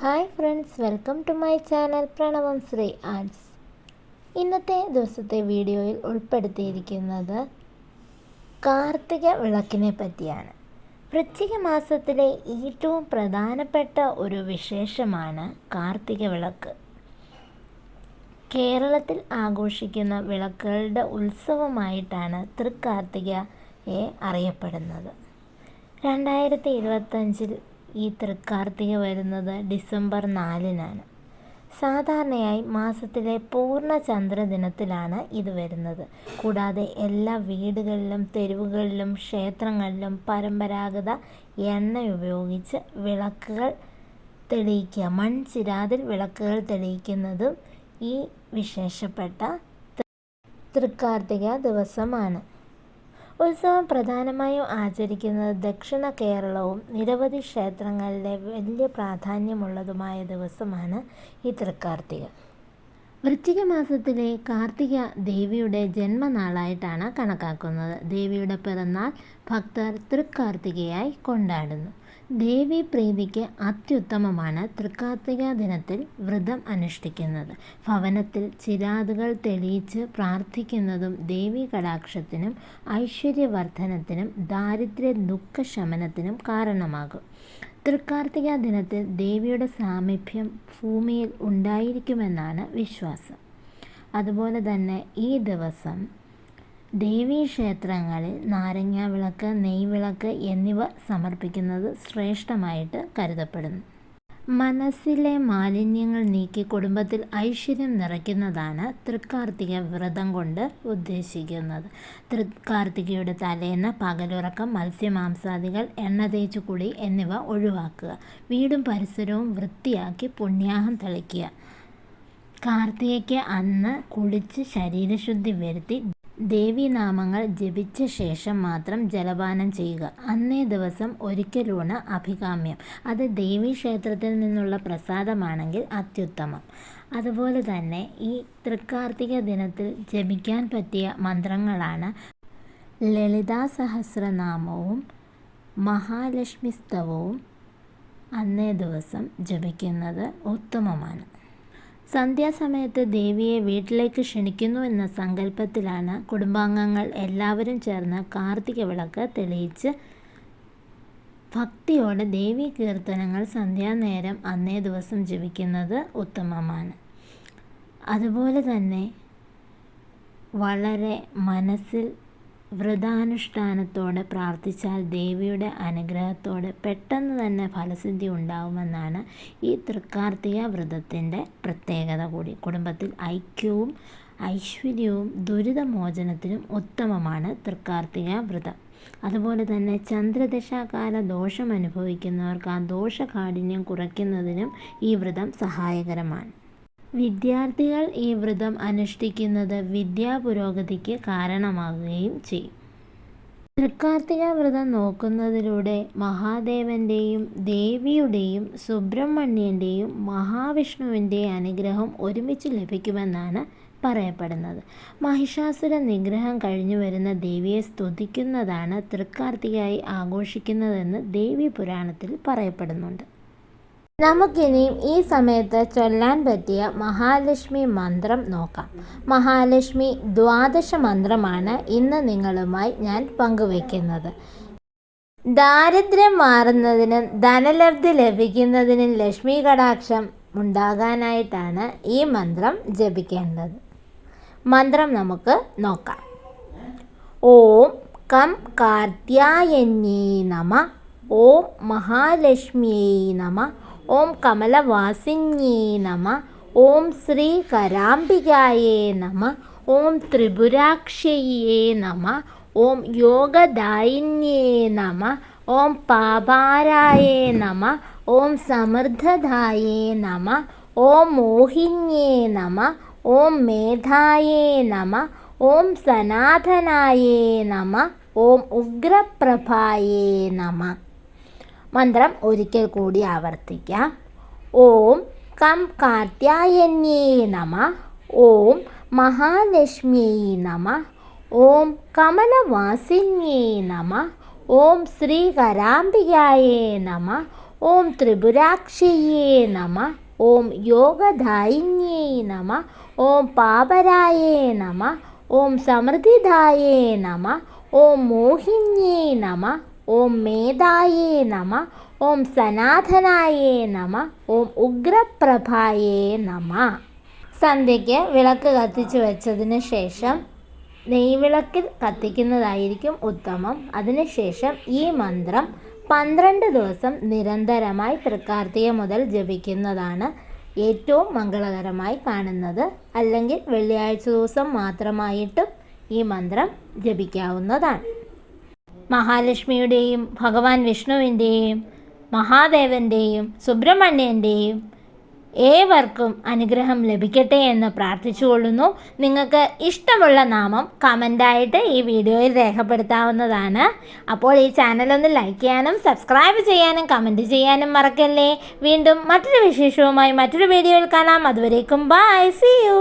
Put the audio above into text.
Hi friends, welcome to my channel Pranavam Sree arts. ഇന്നത്തെ ദിവസത്തെ വീഡിയോയിൽ ഉൾപ്പെടുത്തിയിരിക്കുന്നത് കാർത്തിക വിളക്കിനെ പറ്റിയാണ്. വൃശ്ചിക മാസത്തിലെ ഏറ്റവും പ്രധാനപ്പെട്ട ഒരു വിശേഷമാണ് കാർത്തിക വിളക്ക്. കേരളത്തിൽ ആഘോഷിക്കുന്ന വിളക്കുകളുടെ ഉത്സവമായിട്ടാണ് തൃക്കാർത്തികയെ അറിയപ്പെടുന്നത്. 2025 ഈ തൃക്കാർത്തിക വരുന്നത് ഡിസംബർ 4-നാണ്. സാധാരണയായി മാസത്തിലെ പൂർണ്ണ ചന്ദ്രദിനത്തിലാണ് ഇത് വരുന്നത്. കൂടാതെ എല്ലാ വീടുകളിലും തെരുവുകളിലും ക്ഷേത്രങ്ങളിലും പരമ്പരാഗത എണ്ണ ഉപയോഗിച്ച് വിളക്കുകൾ തെളിയിക്കുക, മൺചിരാതിൽ വിളക്കുകൾ തെളിയിക്കുന്നതും ഈ വിശേഷപ്പെട്ട തൃക്കാർത്തിക ദിവസമാണ്. ഉത്സവം പ്രധാനമായും ആചരിക്കുന്നത് ദക്ഷിണ കേരളവും നിരവധി ക്ഷേത്രങ്ങളിലെ വലിയ പ്രാധാന്യമുള്ളതുമായ ദിവസമാണ് ഈ തൃക്കാർത്തിക. വൃശ്ചിക മാസത്തിലെ കാർത്തിക ദേവിയുടെ ജന്മനാളായിട്ടാണ് കണക്കാക്കുന്നത്. ദേവിയുടെ പിറന്നാൾ ഭക്തർ തൃക്കാർത്തികയായി കൊണ്ടാടുന്നു. ദേവി പ്രീതിക്ക് അത്യുത്തമമാണ് തൃക്കാർത്തിക ദിനത്തിൽ വ്രതം അനുഷ്ഠിക്കുന്നത്. ഭവനത്തിൽ ചിരാതുകൾ തെളിയിച്ച് പ്രാർത്ഥിക്കുന്നതും ദേവീ കടാക്ഷത്തിനും ഐശ്വര്യവർദ്ധനത്തിനും ദാരിദ്ര്യ ദുഃഖശമനത്തിനും കാരണമാകും. തൃക്കാർത്തിക ദിനത്തിൽ ദേവിയുടെ സാമീപ്യം ഭൂമിയിൽ ഉണ്ടായിരിക്കുമെന്നാണ് വിശ്വാസം. അതുപോലെ തന്നെ ഈ ദിവസം ദേവീക്ഷേത്രങ്ങളിൽ നാരങ്ങ വിളക്ക്, നെയ്വിളക്ക് എന്നിവ സമർപ്പിക്കുന്നത് ശ്രേഷ്ഠമായിട്ട് കരുതപ്പെടുന്നു. മനസ്സിലെ മാലിന്യങ്ങൾ നീക്കി കുടുംബത്തിൽ ഐശ്വര്യം നിറയ്ക്കുന്നതാണ് തൃക്കാർത്തിക വ്രതം കൊണ്ട് ഉദ്ദേശിക്കുന്നത്. തൃക്കാർത്തികയുടെ തലേന്ന് പകലുറക്കം, മത്സ്യമാംസാദികൾ, എണ്ണ തേച്ചു കുളി എന്നിവ ഒഴിവാക്കുക. വീടും പരിസരവും വൃത്തിയാക്കി പുണ്യാഹം തളിക്കുക. കാർത്തികയ്ക്ക് അന്ന് കുളിച്ച് ശരീരശുദ്ധി വരുത്തി ദേവീനാമങ്ങൾ ജപിച്ച ശേഷം മാത്രം ജലപാനം ചെയ്യുക. അന്നേ ദിവസം ഒരിക്കലൂണ് അഭികാമ്യം. അത് ദേവീക്ഷേത്രത്തിൽ നിന്നുള്ള പ്രസാദമാണെങ്കിൽ അത്യുത്തമം. അതുപോലെ തന്നെ ഈ തൃക്കാർത്തിക ദിനത്തിൽ ജപിക്കാൻ പറ്റിയ മന്ത്രങ്ങളാണ് ലളിതാ സഹസ്രനാമവും മഹാലക്ഷ്മി സ്തവവും. അന്നേ ദിവസം ജപിക്കുന്നത് ഉത്തമമാണ്. സന്ധ്യാസമയത്ത് ദേവിയെ വീട്ടിലേക്ക് ക്ഷണിക്കുന്നു എന്ന സങ്കല്പത്തിലാണ് കുടുംബാംഗങ്ങൾ എല്ലാവരും ചേർന്ന് കാർത്തിക വിളക്ക് തെളിയിച്ച് ഭക്തിയോടെ ദേവീ കീർത്തനങ്ങൾ സന്ധ്യാനേരം അന്നേ ദിവസം ജപിക്കുന്നത് ഉത്തമമാണ്. അതുപോലെ തന്നെ വളരെ മനസ്സിൽ വ്രതാനുഷ്ഠാനത്തോടെ പ്രാർത്ഥിച്ചാൽ ദേവിയുടെ അനുഗ്രഹത്തോടെ പെട്ടെന്ന് തന്നെ ഫലസിദ്ധി ഉണ്ടാവുമെന്നാണ് ഈ തൃക്കാർത്തിക വ്രതത്തിൻ്റെ പ്രത്യേകത കൂടി. കുടുംബത്തിൽ ഐക്യവും ഐശ്വര്യവും ദുരിതമോചനത്തിനും ഉത്തമമാണ് തൃക്കാർത്തിക വ്രതം. അതുപോലെ തന്നെ ചന്ദ്രദശാകാല ദോഷം അനുഭവിക്കുന്നവർക്ക് ആ ദോഷകാഠിന്യം കുറയ്ക്കുന്നതിനും ഈ വ്രതം സഹായകരമാണ്. വിദ്യാർത്ഥികൾ ഈ വ്രതം അനുഷ്ഠിക്കുന്നത് വിദ്യാപുരോഗതിക്ക് കാരണമാകുകയും ചെയ്യും. തൃക്കാർത്തിക വ്രതം നോക്കുന്നതിലൂടെ മഹാദേവൻ്റെയും ദേവിയുടെയും സുബ്രഹ്മണ്യൻ്റെയും മഹാവിഷ്ണുവിൻ്റെയും അനുഗ്രഹം ഒരുമിച്ച് ലഭിക്കുമെന്നാണ് പറയപ്പെടുന്നത്. മഹിഷാസുര നിഗ്രഹം കഴിഞ്ഞു വരുന്ന ദേവിയെ സ്തുതിക്കുന്നതാണ് തൃക്കാർത്തികയായി ആഘോഷിക്കുന്നതെന്ന് ദേവി പുരാണത്തിൽ പറയപ്പെടുന്നുണ്ട്. നമുക്കിനിയും ഈ സമയത്ത് ചൊല്ലാൻ പറ്റിയ മഹാലക്ഷ്മി മന്ത്രം നോക്കാം. മഹാലക്ഷ്മി ദ്വാദശ മന്ത്രമാണ് ഇന്ന് നിങ്ങളുമായി ഞാൻ പങ്കുവയ്ക്കുന്നത്. ദാരിദ്ര്യം മാറുന്നതിനും ധനലബ്ധി ലഭിക്കുന്നതിനും ലക്ഷ്മി കടാക്ഷം ഉണ്ടാകാനായിട്ടാണ് ഈ മന്ത്രം ജപിക്കേണ്ടത്. മന്ത്രം നമുക്ക് നോക്കാം. ഓം കം കാർത്യായന്യേ നമഃ. ഓം മഹാലക്ഷ്മിയേ നമഃ. ഓം കമലവാസിന്യേ നമഃ. ഓം ശ്രീ കരാംബികായേ നമഃ. ഓം ത്രിപുരാക്ഷയേ നമഃ. ഓം യോഗദായിന്യേ നമഃ. ഓം പാപാരായേ നമഃ. ഓം സമൃദ്ധദായേ നമഃ. ഓം മോഹിന്യേ നമഃ. ഓം മേധായേ നമഃ. ഓം സനാതനായേ നമഃ. ഓം ഉഗ്രപ്രഭായേ നമഃ. മന്ത്രം ഒരിക്കൽ കൂടി ആവർത്തിക്കാം. ഓം കം കാർത്യായന്യേ നമഃ. ഓം മഹാലക്ഷ്മിയേ നമഃ. ഓം കമലവാസിന്യേ നമഃ. ഓം ശ്രീ കരാംബികായേ നമഃ. ഓം ത്രിപുരാക്ഷയേ നമ. ഓം യോഗദായിന്യേ നമ. ഓം പാപരായേ നമ. ഓം സമൃദ്ധിദായേ നമ. ഓം മോഹിന്യേ നമ. ഓം മേധായേ നമ. ഓം സനാതനായേ നമ. ഓം ഉഗ്രപ്രഭായേ നമ. സന്ധ്യയ്ക്ക് വിളക്ക് കത്തിച്ചു വെച്ചതിന് ശേഷം നെയ്വിളക്കിൽ കത്തിക്കുന്നതായിരിക്കും ഉത്തമം. അതിനുശേഷം ഈ മന്ത്രം 12 ദിവസം നിരന്തരമായി തൃക്കാർത്തിക മുതൽ ജപിക്കുന്നതാണ് ഏറ്റവും മംഗളകരമായി കാണുന്നത്. അല്ലെങ്കിൽ വെള്ളിയാഴ്ച ദിവസം മാത്രമായിട്ടും ഈ മന്ത്രം ജപിക്കാവുന്നതാണ്. മഹാലക്ഷ്മിയുടെയും ഭഗവാൻ വിഷ്ണുവിൻ്റെയും മഹാദേവൻ്റെയും സുബ്രഹ്മണ്യൻ്റെയും ഏവർക്കും അനുഗ്രഹം ലഭിക്കട്ടെ എന്ന് പ്രാർത്ഥിച്ചുകൊള്ളുന്നു. നിങ്ങൾക്ക് ഇഷ്ടമുള്ള നാമം കമൻ്റായിട്ട് ഈ വീഡിയോയിൽ രേഖപ്പെടുത്താവുന്നതാണ്. അപ്പോൾ ഈ ചാനലൊന്ന് ലൈക്ക് ചെയ്യാനും സബ്സ്ക്രൈബ് ചെയ്യാനും കമൻറ്റ് ചെയ്യാനും മറക്കല്ലേ. വീണ്ടും മറ്റൊരു വിശേഷവുമായി മറ്റൊരു വീഡിയോയിൽ കാണാം. അതുവരേക്കും ബൈ, സീ യു.